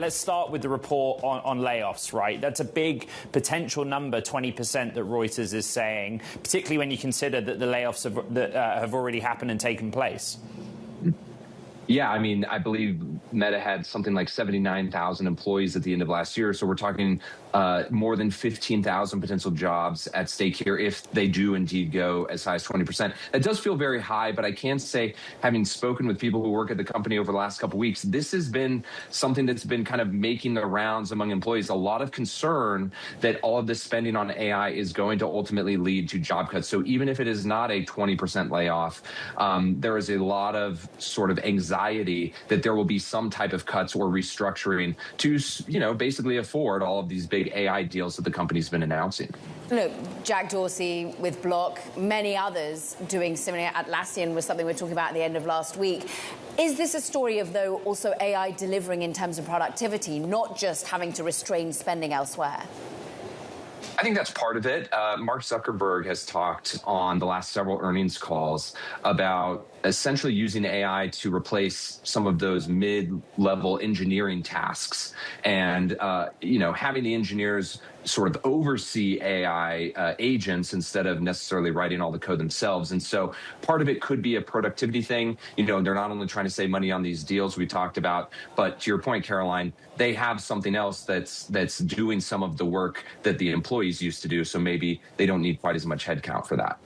Let's start with the report on layoffs, right? That's a big potential number, 20% that Reuters is saying, particularly when you consider that the layoffs have already happened and taken place. Yeah, I mean, I believe Meta had something like 79,000 employees at the end of last year. So we're talking more than 15,000 potential jobs at stake here if they do indeed go as high as 20%. It does feel very high, but I can say, having spoken with people who work at the company over the last couple of weeks, this has been something that's been kind of making the rounds among employees. A lot of concern that all of this spending on AI is going to ultimately lead to job cuts. So even if it is not a 20% layoff, there is a lot of sort of anxiety that there will be some type of cuts or restructuring to, basically afford all of these big AI deals that the company's been announcing. Look, Jack Dorsey with Block, many others doing similar. Atlassian was something we were talking about at the end of last week. Is this a story of, though, also AI delivering in terms of productivity, not just having to restrain spending elsewhere? I think that's part of it. Mark Zuckerberg has talked on the last several earnings calls about essentially using AI to replace some of those mid-level engineering tasks and, having the engineers sort of oversee AI agents instead of necessarily writing all the code themselves. And so part of it could be a productivity thing. They're not only trying to save money on these deals we talked about, but to your point, Caroline, they have something else that's doing some of the work that the employees used to do. So maybe they don't need quite as much headcount for that.